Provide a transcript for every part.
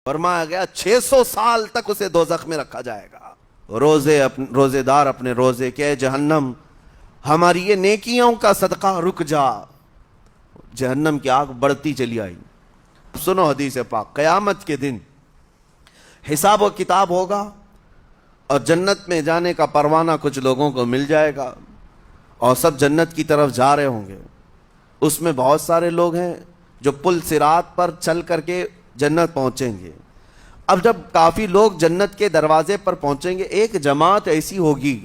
فرمایا گیا 600 سال تک اسے دوزخ میں رکھا جائے گا۔ روزے دار اپنے روزے کہ جہنم ہماری یہ نیکیوں کا صدقہ رک جا، جہنم کی آگ بڑھتی چلی آئی۔ سنو حدیث پاک، قیامت کے دن حساب و کتاب ہوگا اور جنت میں جانے کا پروانہ کچھ لوگوں کو مل جائے گا اور سب جنت کی طرف جا رہے ہوں گے۔ اس میں بہت سارے لوگ ہیں جو پل صراط پر چل کر کے جنت پہنچیں گے۔ اب جب کافی لوگ جنت کے دروازے پر پہنچیں گے، ایک جماعت ایسی ہوگی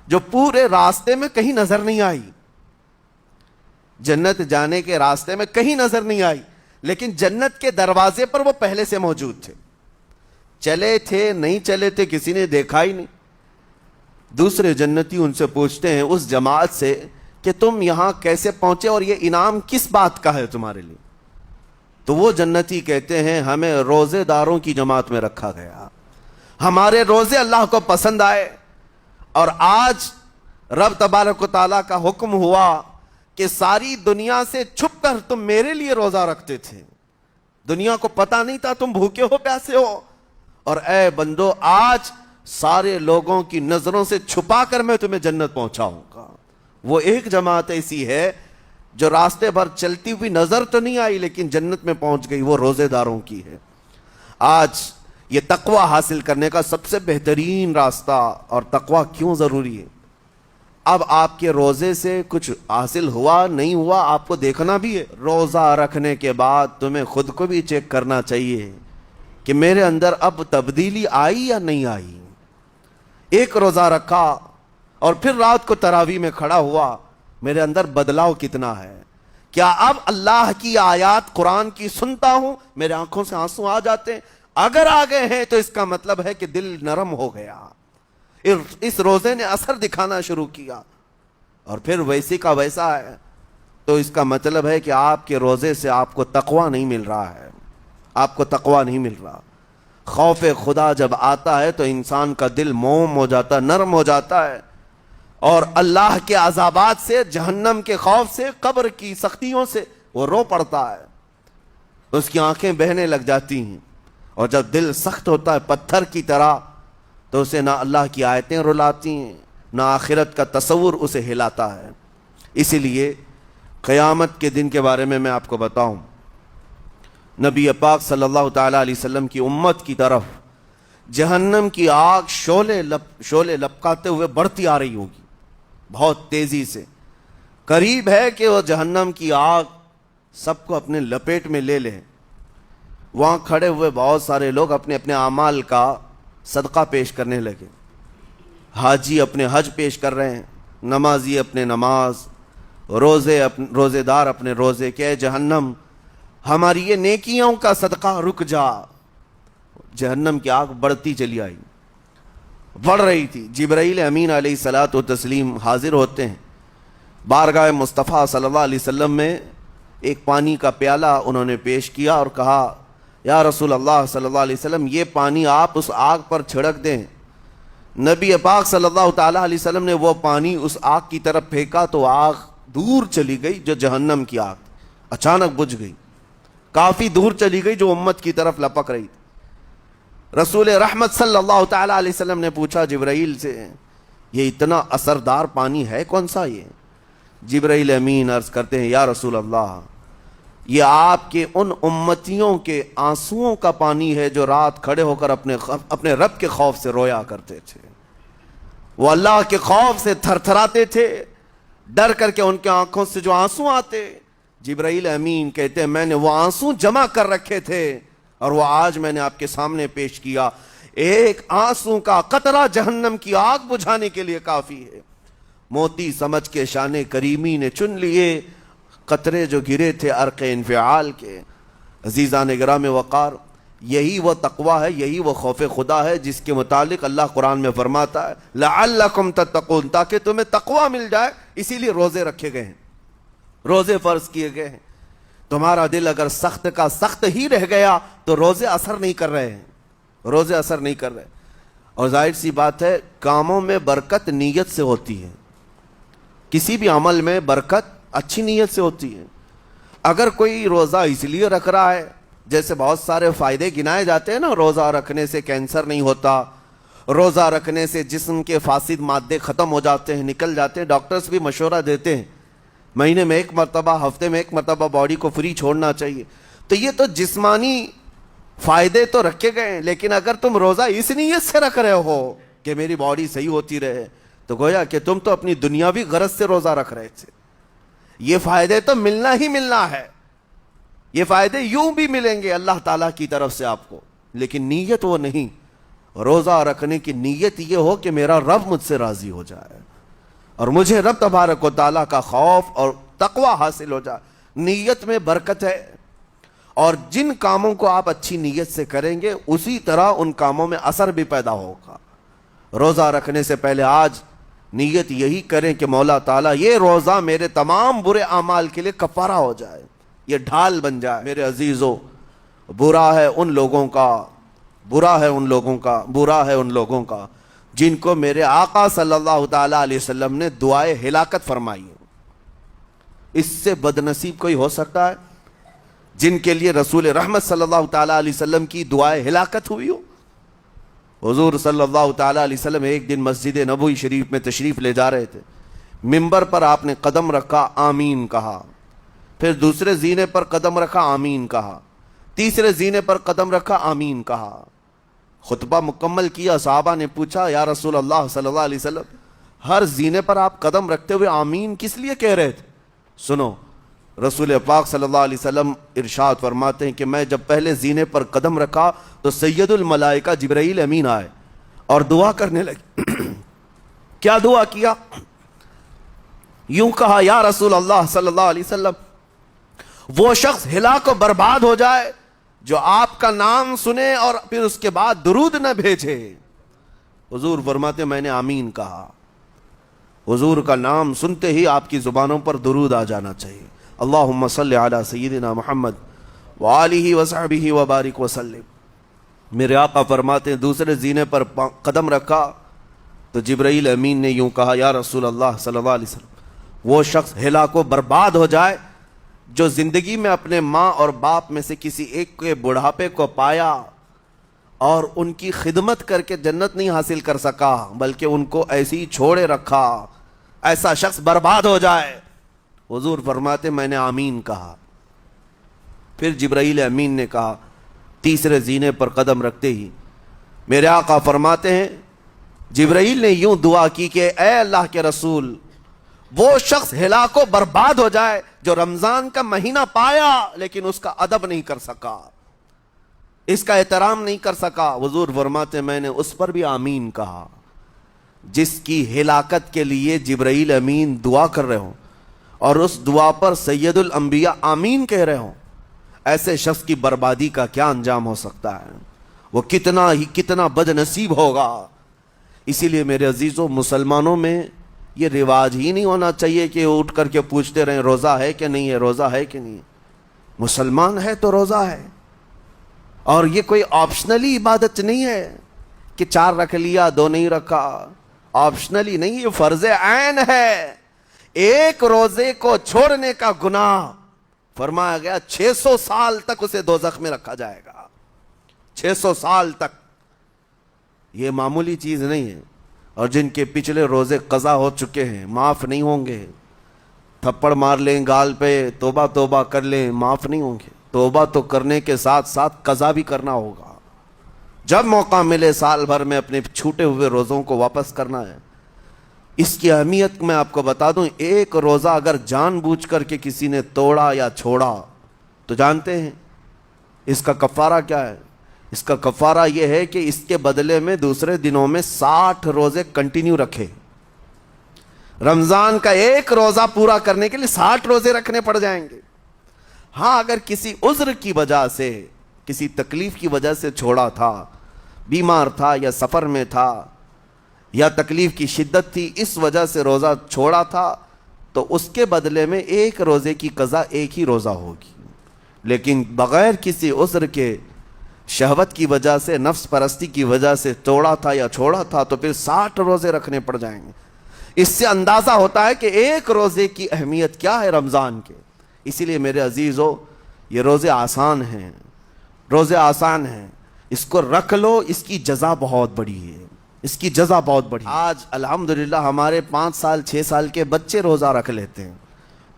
جو پورے راستے میں کہیں نظر نہیں آئی، جنت جانے کے راستے میں کہیں نظر نہیں آئی، لیکن جنت کے دروازے پر وہ پہلے سے موجود تھے، چلے تھے نہیں چلے تھے کسی نے دیکھا ہی نہیں۔ دوسرے جنتی ان سے پوچھتے ہیں اس جماعت سے کہ تم یہاں کیسے پہنچے اور یہ انعام کس بات کا ہے تمہارے لیے؟ تو وہ جنتی کہتے ہیں ہمیں روزے داروں کی جماعت میں رکھا گیا، ہمارے روزے اللہ کو پسند آئے، اور آج رب تبارک و تعالیٰ کا حکم ہوا کہ ساری دنیا سے چھپ کر تم میرے لیے روزہ رکھتے تھے، دنیا کو پتا نہیں تھا تم بھوکے ہو پیاسے ہو، اور اے بندو آج سارے لوگوں کی نظروں سے چھپا کر میں تمہیں جنت پہنچاؤں گا۔ وہ ایک جماعت ایسی ہے جو راستے بھر چلتی ہوئی نظر تو نہیں آئی لیکن جنت میں پہنچ گئی، وہ روزے داروں کی ہے۔ آج یہ تقوی حاصل کرنے کا سب سے بہترین راستہ، اور تقوی کیوں ضروری ہے؟ اب آپ کے روزے سے کچھ حاصل ہوا نہیں ہوا آپ کو دیکھنا بھی ہے۔ روزہ رکھنے کے بعد تمہیں خود کو بھی چیک کرنا چاہیے کہ میرے اندر اب تبدیلی آئی یا نہیں آئی۔ ایک روزہ رکھا اور پھر رات کو تراویح میں کھڑا ہوا، میرے اندر بدلاؤ کتنا ہے؟ کیا اب اللہ کی آیات قرآن کی سنتا ہوں، میرے آنکھوں سے آنسو آ جاتے ہیں؟ اگر آ گئے ہیں تو اس کا مطلب ہے کہ دل نرم ہو گیا، اس روزے نے اثر دکھانا شروع کیا، اور پھر ویسی کا ویسا ہے، تو اس کا مطلب ہے کہ آپ کے روزے سے آپ کو تقوی نہیں مل رہا ہے، آپ کو تقوی نہیں مل رہا۔ خوف خدا جب آتا ہے تو انسان کا دل موم ہو جاتا ہے، نرم ہو جاتا ہے، اور اللہ کے عذابات سے، جہنم کے خوف سے، قبر کی سختیوں سے وہ رو پڑتا ہے، اس کی آنکھیں بہنے لگ جاتی ہیں، اور جب دل سخت ہوتا ہے پتھر کی طرح تو اسے نہ اللہ کی آیتیں رلاتی ہیں نہ آخرت کا تصور اسے ہلاتا ہے۔ اسی لیے قیامت کے دن کے بارے میں آپ کو بتاؤں، نبی پاک صلی اللہ تعالیٰ علیہ وسلم کی امت کی طرف جہنم کی آگ شعلے لپکاتے ہوئے بڑھتی آ رہی ہوگی، بہت تیزی سے، قریب ہے کہ وہ جہنم کی آگ سب کو اپنے لپیٹ میں لے لے۔ وہاں کھڑے ہوئے بہت سارے لوگ اپنے اپنے اعمال کا صدقہ پیش کرنے لگے، حاجی اپنے حج پیش کر رہے ہیں، نمازی اپنے نماز، روزے دار اپنے روزے کہ جہنم ہماری یہ نیکیوں کا صدقہ رک جا۔ جہنم کی آگ بڑھتی چلی آئی، بڑھ رہی تھی۔ جبرائیل امین علیہ الصلاۃ والتسلیم حاضر ہوتے ہیں بارگاہ مصطفیٰ صلی اللہ علیہ وسلم میں، ایک پانی کا پیالہ انہوں نے پیش کیا اور کہا یا رسول اللہ صلی اللہ علیہ وسلم یہ پانی آپ اس آگ پر چھڑک دیں۔ نبی پاک صلی اللہ تعالیٰ علیہ وسلم نے وہ پانی اس آگ کی طرف پھینکا تو آگ دور چلی گئی، جو جہنم کی آگ اچانک بجھ گئی، کافی دور چلی گئی جو امت کی طرف لپک رہی تھی۔ رسول رحمت صلی اللہ تعالیٰ علیہ وسلم نے پوچھا جبرائیل سے یہ اتنا اثردار پانی ہے کون سا؟ یہ جبرائیل امین عرض کرتے ہیں یا رسول اللہ یہ آپ کے ان امتیوں کے آنسوؤں کا پانی ہے جو رات کھڑے ہو کر اپنے رب کے خوف سے رویا کرتے تھے، وہ اللہ کے خوف سے تھر تھراتے تھے، ڈر کر کے ان کے آنکھوں سے جو آنسو آتے۔ جبرائیل امین کہتے ہیں میں نے وہ آنسو جمع کر رکھے تھے اور وہ آج میں نے آپ کے سامنے پیش کیا۔ ایک آنسو کا قطرہ جہنم کی آگ بجھانے کے لیے کافی ہے۔ موتی سمجھ کے شان کریمی نے چن لیے قطرے جو گرے تھے عرق انفعال کے۔ عزیزان گرامی وقار، یہی وہ تقوی ہے، یہی وہ خوف خدا ہے جس کے متعلق اللہ قرآن میں فرماتا ہے لعلکم تتقون، تاکہ تمہیں تقوی مل جائے، اسی لیے روزے رکھے گئے ہیں، روزے فرض کیے گئے ہیں۔ تمہارا دل اگر سخت کا سخت ہی رہ گیا تو روزے اثر نہیں کر رہے ہیں، روزے اثر نہیں کر رہے۔ اور ظاہر سی بات ہے کاموں میں برکت نیت سے ہوتی ہے، کسی بھی عمل میں برکت اچھی نیت سے ہوتی ہے۔ اگر کوئی روزہ اس لیے رکھ رہا ہے جیسے بہت سارے فائدے گنائے جاتے ہیں نا، روزہ رکھنے سے کینسر نہیں ہوتا، روزہ رکھنے سے جسم کے فاسد مادے ختم ہو جاتے ہیں، نکل جاتے ہیں، ڈاکٹرز بھی مشورہ دیتے ہیں مہینے میں 1 مرتبہ، ہفتے میں 1 مرتبہ باڈی کو فری چھوڑنا چاہیے. تو یہ تو جسمانی فائدے تو رکھے گئے ہیں، لیکن اگر تم روزہ اس نیت سے رکھ رہے ہو کہ میری باڈی صحیح ہوتی رہے، تو گویا کہ تم تو اپنی دنیاوی غرض سے روزہ رکھ رہے تھے. یہ فائدے تو ملنا ہی ملنا ہے، یہ فائدے یوں بھی ملیں گے اللہ تعالیٰ کی طرف سے آپ کو، لیکن نیت وہ نہیں. روزہ رکھنے کی نیت یہ ہو کہ میرا رب مجھ سے راضی ہو جائے اور مجھے رب تبارک و تعالیٰ کا خوف اور تقوی حاصل ہو جائے. نیت میں برکت ہے، اور جن کاموں کو آپ اچھی نیت سے کریں گے اسی طرح ان کاموں میں اثر بھی پیدا ہوگا. روزہ رکھنے سے پہلے آج نیت یہی کریں کہ مولا تعالیٰ یہ روزہ میرے تمام برے اعمال کے لیے کفارہ ہو جائے، یہ ڈھال بن جائے. میرے عزیزو، برا ہے ان لوگوں کا جن کو میرے آقا صلی اللہ تعالی علیہ وسلم نے دعائے ہلاکت فرمائی. اس سے بدنصیب کوئی ہو سکتا ہے جن کے لیے رسول رحمت صلی اللہ تعالی علیہ وسلم کی دعائے ہلاکت ہوئی ہو؟ حضور صلی اللہ تعالی علیہ وسلم ایک دن مسجد نبوی شریف میں تشریف لے جا رہے تھے. ممبر پر آپ نے قدم رکھا، آمین کہا، پھر دوسرے زینے پر قدم رکھا، آمین کہا، تیسرے زینے پر قدم رکھا، آمین کہا. خطبہ مکمل کیا، صحابہ نے پوچھا یا رسول اللہ صلی اللہ علیہ وسلم ہر زینے پر آپ قدم رکھتے ہوئے آمین کس لیے کہہ رہے تھے؟ سنو، رسول پاک صلی اللہ علیہ وسلم ارشاد فرماتے ہیں کہ میں جب پہلے زینے پر قدم رکھا تو سید الملائکہ جبرائیل امین آئے اور دعا کرنے لگے. کیا دعا کیا؟ یوں کہا، یا رسول اللہ صلی اللہ علیہ وسلم وہ شخص ہلاک و برباد ہو جائے جو آپ کا نام سنے اور پھر اس کے بعد درود نہ بھیجے. حضور فرماتے میں نے آمین کہا. حضور کا نام سنتے ہی آپ کی زبانوں پر درود آ جانا چاہیے. اللہم صلی علی سیدنا محمد وآلہ وصحبہ وبارک وسلم. میرے آقا فرماتے ہیں دوسرے زینے پر قدم رکھا تو جبرائیل امین نے یوں کہا، یا رسول اللہ صلی اللہ علیہ وسلم وہ شخص ہلاک و برباد ہو جائے جو زندگی میں اپنے ماں اور باپ میں سے کسی ایک کے بڑھاپے کو پایا اور ان کی خدمت کر کے جنت نہیں حاصل کر سکا بلکہ ان کو ایسے ہی چھوڑے رکھا، ایسا شخص برباد ہو جائے. حضور فرماتے میں نے آمین کہا. پھر جبرائیل امین نے کہا تیسرے زینے پر قدم رکھتے ہی. میرے آقا فرماتے ہیں جبرائیل نے یوں دعا کی کہ اے اللہ کے رسول وہ شخص ہلاک و برباد ہو جائے جو رمضان کا مہینہ پایا لیکن اس کا ادب نہیں کر سکا، اس کا احترام نہیں کر سکا. حضور فرماتے میں نے اس پر بھی آمین کہا. جس کی ہلاکت کے لیے جبرائیل امین دعا کر رہے ہوں اور اس دعا پر سید الانبیاء آمین کہہ رہے ہوں، ایسے شخص کی بربادی کا کیا انجام ہو سکتا ہے؟ وہ کتنا بد نصیب ہوگا. اسی لیے میرے عزیزوں، مسلمانوں میں یہ رواج ہی نہیں ہونا چاہیے کہ اٹھ کر کے پوچھتے رہیں روزہ ہے کہ نہیں ہے، روزہ ہے کہ نہیں ہے. مسلمان ہے تو روزہ ہے، اور یہ کوئی آپشنلی عبادت نہیں ہے کہ 4 رکھ لیا 2 نہیں رکھا. آپشنلی نہیں، یہ فرض عین ہے. ایک روزے کو چھوڑنے کا گناہ فرمایا گیا 600 سال تک اسے دوزخ میں رکھا جائے گا. 600 سال تک. یہ معمولی چیز نہیں ہے. اور جن کے پچھلے روزے قضا ہو چکے ہیں معاف نہیں ہوں گے. تھپڑ مار لیں گال پہ، توبہ توبہ کر لیں، معاف نہیں ہوں گے. توبہ تو کرنے کے ساتھ ساتھ قضا بھی کرنا ہوگا. جب موقع ملے سال بھر میں اپنے چھوٹے ہوئے روزوں کو واپس کرنا ہے. اس کی اہمیت میں آپ کو بتا دوں، ایک روزہ اگر جان بوجھ کر کے کسی نے توڑا یا چھوڑا تو جانتے ہیں اس کا کفارہ کیا ہے؟ اس کا کفارہ یہ ہے کہ اس کے بدلے میں دوسرے دنوں میں 60 روزے کنٹینیو رکھے. رمضان کا ایک روزہ پورا کرنے کے لیے 60 روزے رکھنے پڑ جائیں گے. ہاں اگر کسی عذر کی وجہ سے، کسی تکلیف کی وجہ سے چھوڑا تھا، بیمار تھا یا سفر میں تھا یا تکلیف کی شدت تھی، اس وجہ سے روزہ چھوڑا تھا، تو اس کے بدلے میں ایک روزے کی قضا ایک ہی روزہ ہوگی. لیکن بغیر کسی عذر کے، شہوت کی وجہ سے، نفس پرستی کی وجہ سے توڑا تھا یا چھوڑا تھا تو پھر 60 روزے رکھنے پڑ جائیں گے. اس سے اندازہ ہوتا ہے کہ ایک روزے کی اہمیت کیا ہے رمضان کے. اسی لیے میرے عزیزو، یہ روزے آسان ہیں. روزے آسان ہیں، اس کو رکھ لو، اس کی جزا بہت بڑی ہے، اس کی جزا بہت بڑی ہے۔ آج الحمدللہ ہمارے 5 سال 6 سال کے بچے روزہ رکھ لیتے ہیں،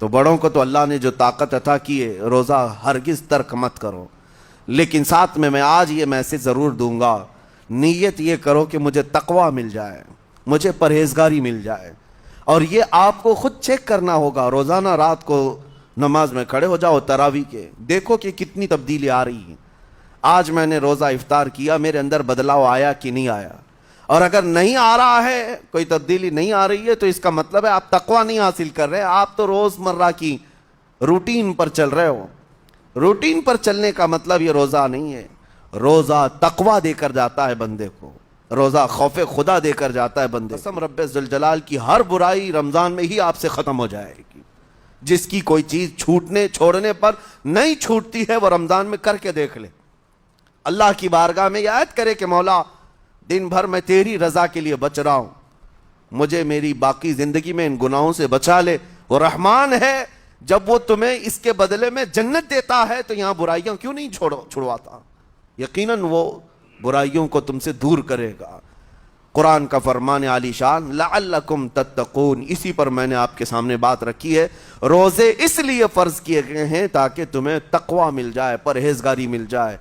تو بڑوں کو تو اللہ نے جو طاقت عطا کی ہے، روزہ ہرگز ترک مت کرو۔ لیکن ساتھ میں آج یہ میسج ضرور دوں گا، نیت یہ کرو کہ مجھے تقوی مل جائے، مجھے پرہیزگاری مل جائے، اور یہ آپ کو خود چیک کرنا ہوگا۔ روزانہ رات کو نماز میں کھڑے ہو جاؤ تراویح کے، دیکھو کہ کتنی تبدیلی آ رہی ہے۔ آج میں نے روزہ افطار کیا، میرے اندر بدلاؤ آیا کہ نہیں آیا؟ اور اگر نہیں آ رہا ہے، کوئی تبدیلی نہیں آ رہی ہے، تو اس کا مطلب ہے آپ تقوی نہیں حاصل کر رہے، آپ تو روز مرہ کی روٹین پر چل رہے ہو۔ روٹین پر چلنے کا مطلب یہ روزہ نہیں ہے۔ روزہ تقوی دے کر جاتا ہے بندے کو، روزہ خوف خدا دے کر جاتا ہے بندے کو۔ قسم رب ذوالجلال کی، ہر برائی رمضان میں ہی آپ سے ختم ہو جائے گی۔ جس کی کوئی چیز چھوڑنے پر نہیں چھوٹتی ہے، وہ رمضان میں کر کے دیکھ لے۔ اللہ کی بارگاہ میں یہ عہد کرے کہ مولا دن بھر میں تیری رضا کے لیے بچ رہا ہوں، مجھے میری باقی زندگی میں ان گناہوں سے بچا لے۔ وہ رحمان ہے، جب وہ تمہیں اس کے بدلے میں جنت دیتا ہے تو یہاں برائیاں کیوں نہیں چھڑواتا؟ یقیناً وہ برائیوں کو تم سے دور کرے گا۔ قرآن کا فرمان عالی شان، لعلکم تتقون، اسی پر میں نے آپ کے سامنے بات رکھی ہے۔ روزے اس لیے فرض کیے گئے ہیں تاکہ تمہیں تقوی مل جائے، پرہیزگاری مل جائے۔